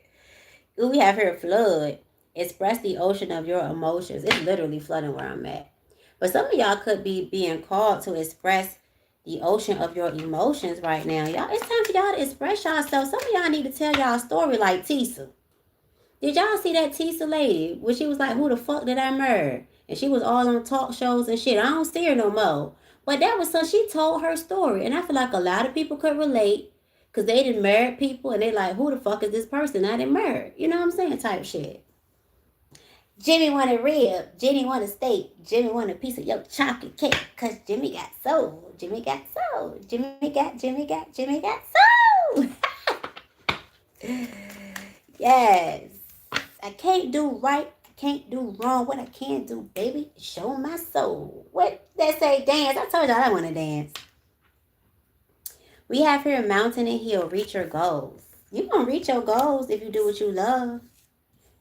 [SPEAKER 1] We have here flood. Express the ocean of your emotions. It's literally flooding where I'm at. But some of y'all could be being called to express the ocean of your emotions right now. Y'all, it's time for y'all to express yourself. Some of y'all need to tell y'all a story like Tisa. Did y'all see that Tisa lady? When she was like, who the fuck did I murder? And she was all on talk shows and shit. I don't see her no more. But that was so she told her story. And I feel like a lot of people could relate. Because they didn't marry people. And they like, who the fuck is this person I didn't marry? You know what I'm saying? Type shit. Jimmy want a rib. Jimmy want a steak. Jimmy want a piece of your chocolate cake. Because Jimmy got soul. Jimmy got soul. Jimmy got soul. Yes. I can't do right. I can't do wrong. What I can do, baby, is show my soul. What they say, dance. I told y'all I want to dance. We have here mountain and hill. Reach your goals. You're going to reach your goals if you do what you love.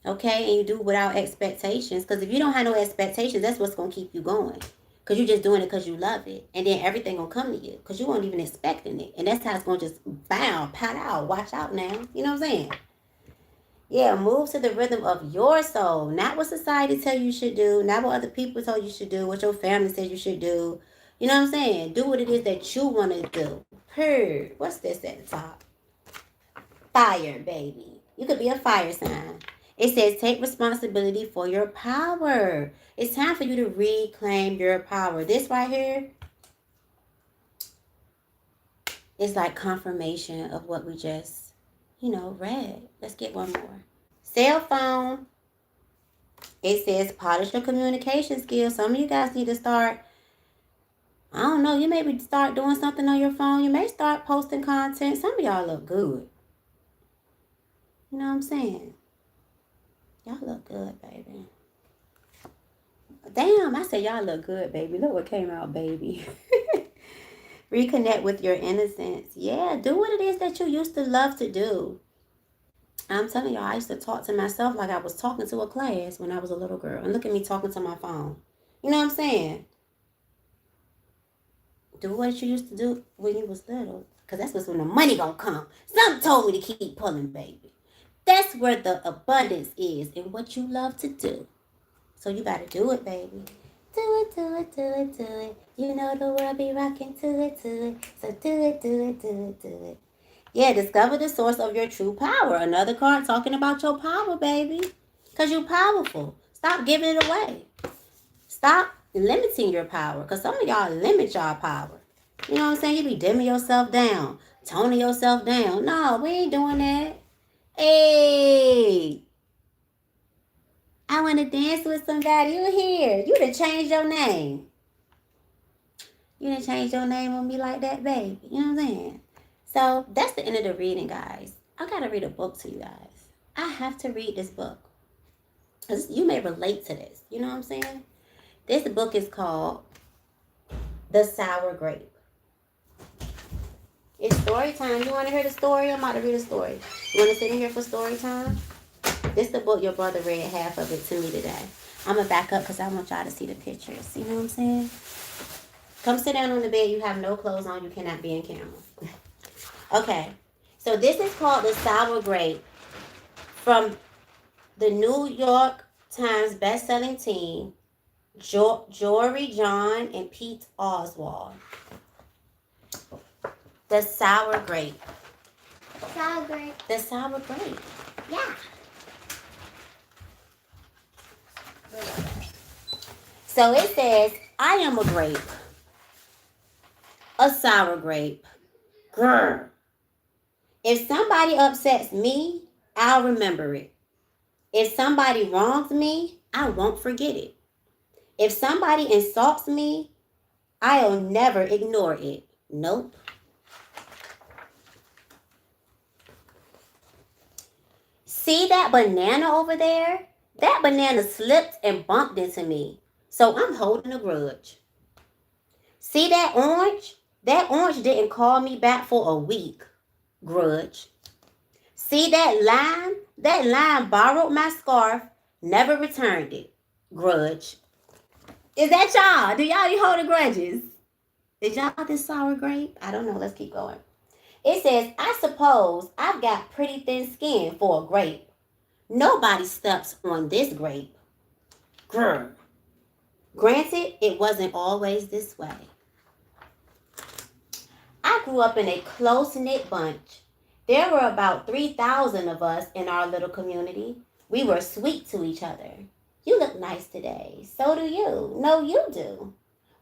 [SPEAKER 1] Okay? And you do without expectations. Because if you don't have no expectations, that's what's going to keep you going. Because you're just doing it because you love it. And then everything going to come to you. Because you weren't even expecting it. And that's how it's going to just bound, pat out. Watch out now. You know what I'm saying? Yeah, move to the rhythm of your soul. Not what society tell you should do. Not what other people told you should do. What your family says you should do. You know what I'm saying? Do what it is that you want to do. Purr. What's this at the top? Fire, baby. You could be a fire sign. It says take responsibility for your power. It's time for you to reclaim your power. This right here is like confirmation of what we just, read. Let's get one more. Cell phone. It says polish your communication skills. Some of you guys need to start, I don't don't know. You maybe start doing something on your phone. You may start posting content. Some of y'all look good. You know what I'm saying? Y'all look good, baby. Damn, I said y'all look good, baby. Look what came out, baby. Reconnect with your innocence. Yeah, do what it is that you used to love to do. I'm telling y'all, I used to talk to myself like I was talking to a class when I was a little girl. And look at me talking to my phone. You know what I'm saying? Do what you used to do when you was little. Because that's what's when the money gonna come. Something told me to keep pulling, baby. That's where the abundance is in what you love to do. So you gotta do it, baby. Do it, do it, do it, do it. You know the world be rocking to it, to it. So do it, do it, do it, do it. Yeah, discover the source of your true power. Another card talking about your power, baby. Because you're powerful. Stop giving it away. Stop limiting your power. Because some of y'all limit y'all power. You know what I'm saying? You be dimming yourself down, toning yourself down. No, we ain't doing that. Hey, I want to dance with somebody. You here. You done changed your name. You done changed your name on me like that, baby. You know what I'm saying? So that's the end of the reading, guys. I got to read a book to you guys. I have to read this book. Because you may relate to this. You know what I'm saying? This book is called The Sour Grape. It's story time. You want to hear the story? I'm about to read a story. You want to sit in here for story time? This is the book your brother read half of it to me today. I'm going to back up because I want y'all to see the pictures. You know what I'm saying? Come sit down on the bed. You have no clothes on. You cannot be in camera. Okay. So this is called The Sour Grape from the New York Times best-selling team, Jory John and Pete Oswald. The Sour Grape.
[SPEAKER 2] Sour grape.
[SPEAKER 1] The Sour Grape.
[SPEAKER 2] Yeah.
[SPEAKER 1] So it says, I am a grape. A sour grape. Grr. If somebody upsets me, I'll remember it. If somebody wrongs me, I won't forget it. If somebody insults me, I'll never ignore it. Nope. See that banana over there? That banana slipped and bumped into me. So I'm holding a grudge. See that orange? That orange didn't call me back for a week. Grudge. See that lime? That lime borrowed my scarf, never returned it. Grudge. Is that y'all? Do y'all be holding grudges? Is y'all this sour grape? I don't know. Let's keep going. It says, I suppose I've got pretty thin skin for a grape. Nobody steps on this grape. Grr. Granted, it wasn't always this way. I grew up in a close-knit bunch. There were about 3,000 of us in our little community. We were sweet to each other. You look nice today. So do you. No, you do.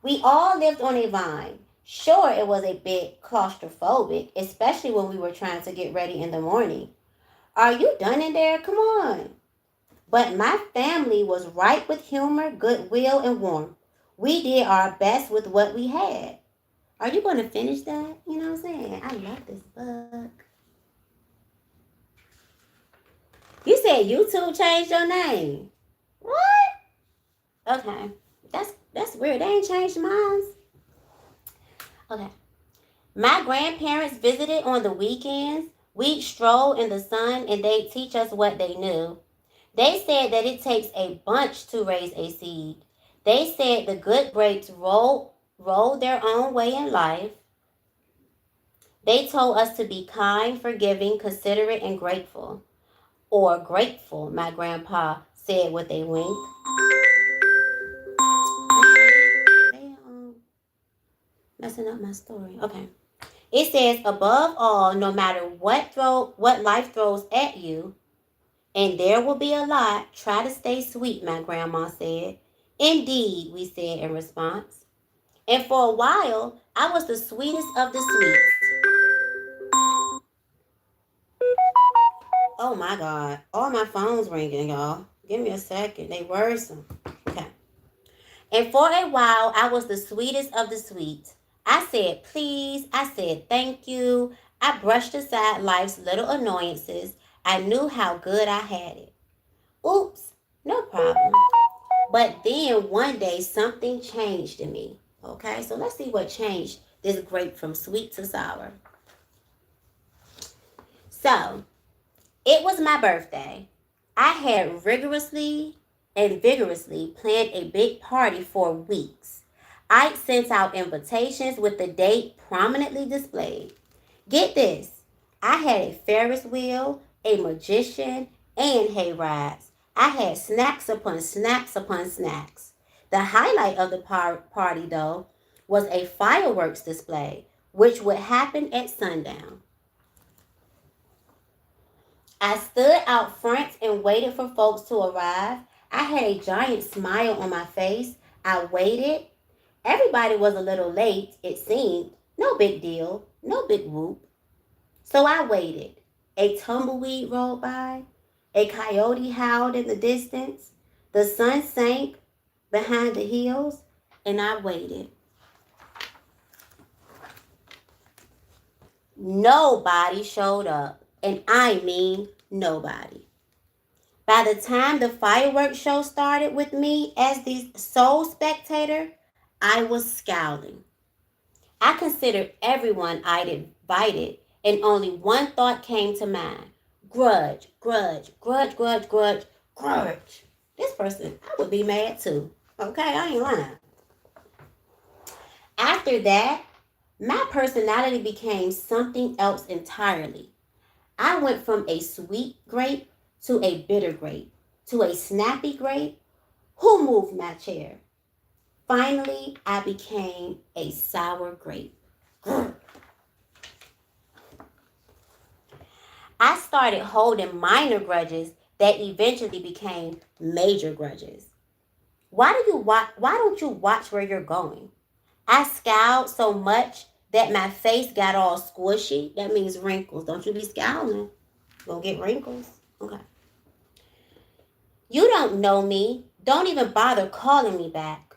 [SPEAKER 1] We all lived on a vine. Sure, it was a bit claustrophobic, especially when we were trying to get ready in the morning. Are you done in there? Come on. But my family was ripe with humor, goodwill, and warmth. We did our best with what we had. Are you going to finish that? You know what I'm saying? I love this book. You said YouTube changed your name. What? Okay. That's weird. They ain't changed mine. Okay. My grandparents visited on the weekends. We'd stroll in the sun and they'd teach us what they knew. They said that it takes a bunch to raise a seed. They said the good grapes roll their own way in life. They told us to be kind, forgiving, considerate, and grateful. Or grateful, my grandpa said with a wink. They messing up my story. Okay. It says, above all, no matter what life throws at you, and there will be a lot, try to stay sweet, my grandma said. Indeed, we said in response. And for a while, I was the sweetest of the sweets. Oh my God. All my phones ringing, y'all. Give me a second. They worrisome. Okay. And for a while, I was the sweetest of the sweets. I said please. I said thank you. I brushed aside life's little annoyances. I knew how good I had it. Oops, no problem. But then one day something changed in me. Okay, so let's see what changed this grape from sweet to sour. So it was my birthday. I had rigorously and vigorously planned a big party for weeks. I sent out invitations with the date prominently displayed. Get this, I had a Ferris wheel, a magician, and hay rides. I had snacks upon snacks upon snacks. The highlight of the party, though, was a fireworks display, which would happen at sundown. I stood out front and waited for folks to arrive. I had a giant smile on my face. I waited. Everybody was a little late, it seemed. No big deal, no big whoop. So I waited. A tumbleweed rolled by. A coyote howled in the distance. The sun sank behind the hills, and I waited. Nobody showed up, and I mean nobody. By the time the fireworks show started with me as the sole spectator, I was scowling. I considered everyone I'd invited, and only one thought came to mind. Grudge, grudge, grudge, grudge, grudge, grudge. This person, I would be mad too. Okay, I ain't lying. After that, my personality became something else entirely. I went from a sweet grape to a bitter grape to a snappy grape. Who moved my chair? Finally, I became a sour grape. I started holding minor grudges that eventually became major grudges. Why don't you watch where you're going? I scowled so much that my face got all squishy. That means wrinkles. Don't you be scowling. You're gonna get wrinkles. Okay. You don't know me. Don't even bother calling me back.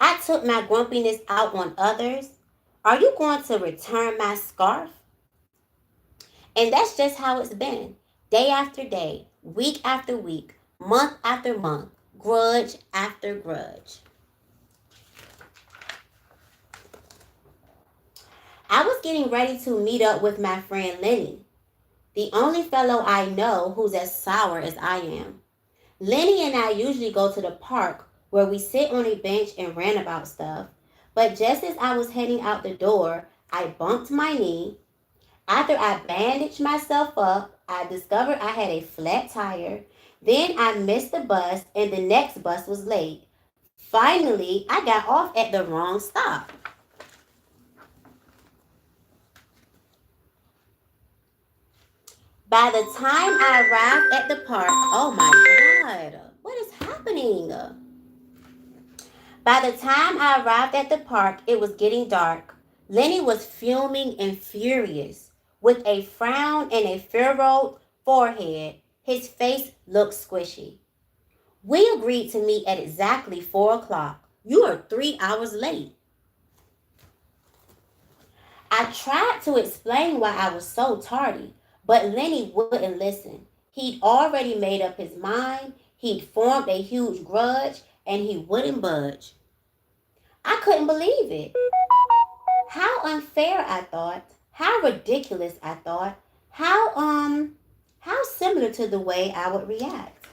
[SPEAKER 1] I took my grumpiness out on others. Are you going to return my scarf? And that's just how it's been. Day after day, week after week, month after month, grudge after grudge. I was getting ready to meet up with my friend Lenny, the only fellow I know who's as sour as I am. Lenny and I usually go to the park where we sit on a bench and rant about stuff. But just as I was heading out the door, I bumped my knee. After I bandaged myself up, I discovered I had a flat tire. Then I missed the bus and the next bus was late. Finally, I got off at the wrong stop. By the time I arrived at the park, oh my God, what is happening? By the time I arrived at the park, it was getting dark. Lenny was fuming and furious. With a frown and a furrowed forehead, his face looked squishy. We agreed to meet at exactly 4 o'clock. You are 3 hours late. I tried to explain why I was so tardy, but Lenny wouldn't listen. He'd already made up his mind, he'd formed a huge grudge, and he wouldn't budge. I couldn't believe it. How unfair, I thought. How ridiculous, I thought. How similar to the way I would react.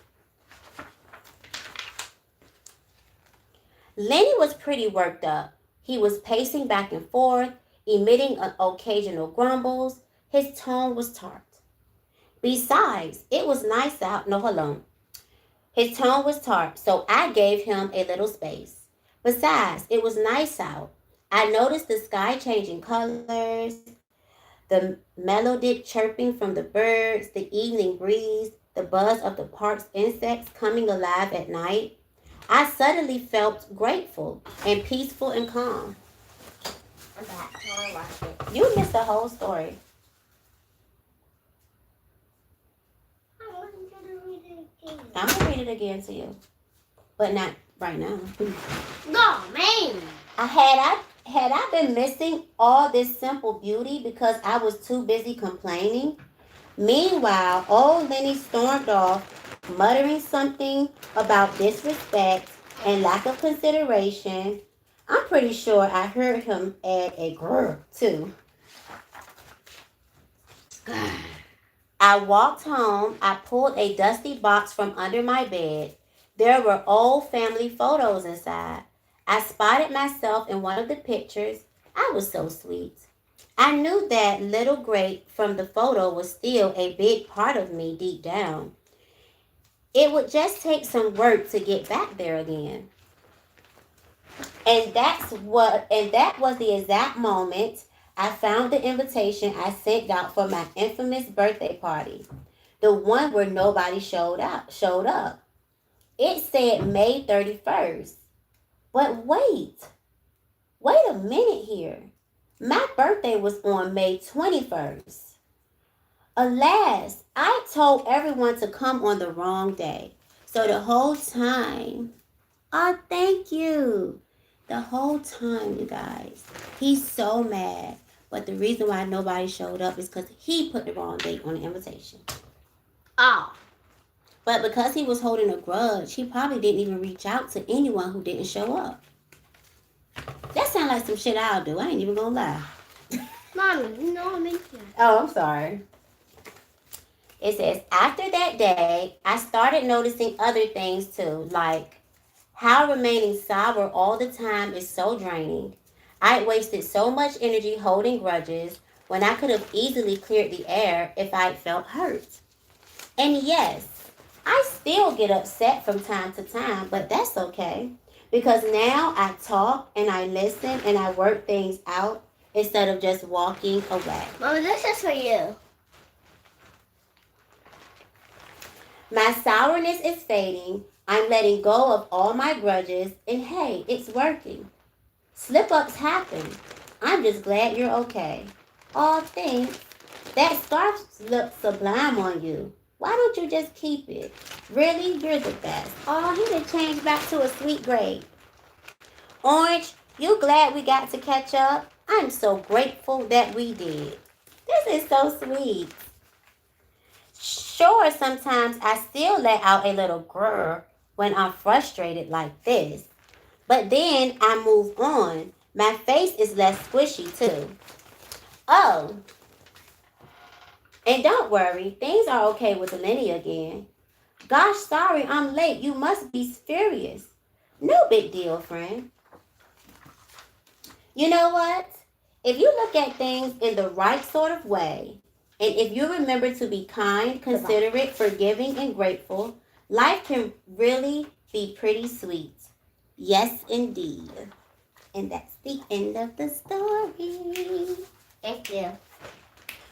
[SPEAKER 1] Lenny was pretty worked up. He was pacing back and forth, emitting occasional grumbles. His tone was tart. Besides, it was nice out. No, hold on. His tone was tart, so I gave him a little space. Besides, it was nice out. I noticed the sky changing colors, the melodic chirping from the birds, the evening breeze, the buzz of the park's insects coming alive at night. I suddenly felt grateful and peaceful and calm.
[SPEAKER 2] I'm back. I watched it.
[SPEAKER 1] You missed the whole story.
[SPEAKER 2] I want you to read it again.
[SPEAKER 1] I'm going to read it again to you, but not right now.
[SPEAKER 2] No, man.
[SPEAKER 1] I Had I been missing all this simple beauty because I was too busy complaining? Meanwhile, old Lenny stormed off, muttering something about disrespect and lack of consideration. I'm pretty sure I heard him add a grr too. I walked home. I pulled a dusty box from under my bed. There were old family photos inside. I spotted myself in one of the pictures. I was so sweet. I knew that little grape from the photo was still a big part of me deep down. It would just take some work to get back there again. And that was the exact moment I found the invitation I sent out for my infamous birthday party. The one where nobody showed up. It said May 31st. But wait a minute here. My birthday was on May 21st. Alas, I told everyone to come on the wrong day. So the whole time, oh, thank you. The whole time, you guys, he's so mad. But the reason why nobody showed up is because he put the wrong date on the invitation.
[SPEAKER 2] Oh.
[SPEAKER 1] But because he was holding a grudge, he probably didn't even reach out to anyone who didn't show up. That sounds like some shit I'll do. I ain't even gonna lie.
[SPEAKER 2] Mommy, you know I'm in here.
[SPEAKER 1] Oh, I'm sorry. It says, after that day, I started noticing other things too, like how remaining sour all the time is so draining. I'd wasted so much energy holding grudges when I could have easily cleared the air if I'd felt hurt. And yes, I still get upset from time to time, but that's okay. Because now I talk and I listen and I work things out instead of just walking away.
[SPEAKER 2] Mama, this is for you.
[SPEAKER 1] My sourness is fading. I'm letting go of all my grudges, and hey, it's working. Slip-ups happen. I'm just glad you're okay. Aw, thanks. That scarf looks sublime on you. Why don't you just keep it? Really, you're the best. Aw, he done changed back to a sweet gray. Orange, you glad we got to catch up? I'm so grateful that we did. This is so sweet. Sure, sometimes I still let out a little grr when I'm frustrated like this. But then I move on. My face is less squishy too. Oh, and don't worry, things are okay with Lenny again. Gosh, sorry, I'm late. You must be furious. No big deal, friend. You know what? If you look at things in the right sort of way, and if you remember to be kind, considerate, forgiving, and grateful, life can really be pretty sweet. Yes, indeed. And that's the end of the story.
[SPEAKER 2] Thank you.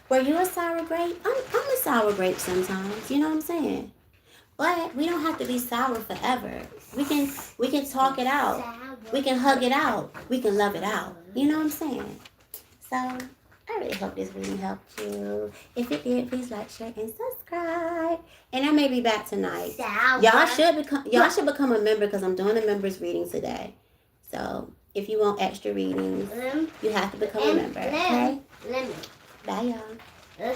[SPEAKER 1] Were you a sour grape? I'm a sour grape sometimes. You know what I'm saying? But we don't have to be sour forever. We can talk it out. We can hug it out. We can love it out. You know what I'm saying? So I really hope this reading helped you. If it did, please like, share, and subscribe. And I may be back tonight. Y'all should become a member because I'm doing a members reading today. So if you want extra readings, you have to become a member. Okay? Bye, y'all.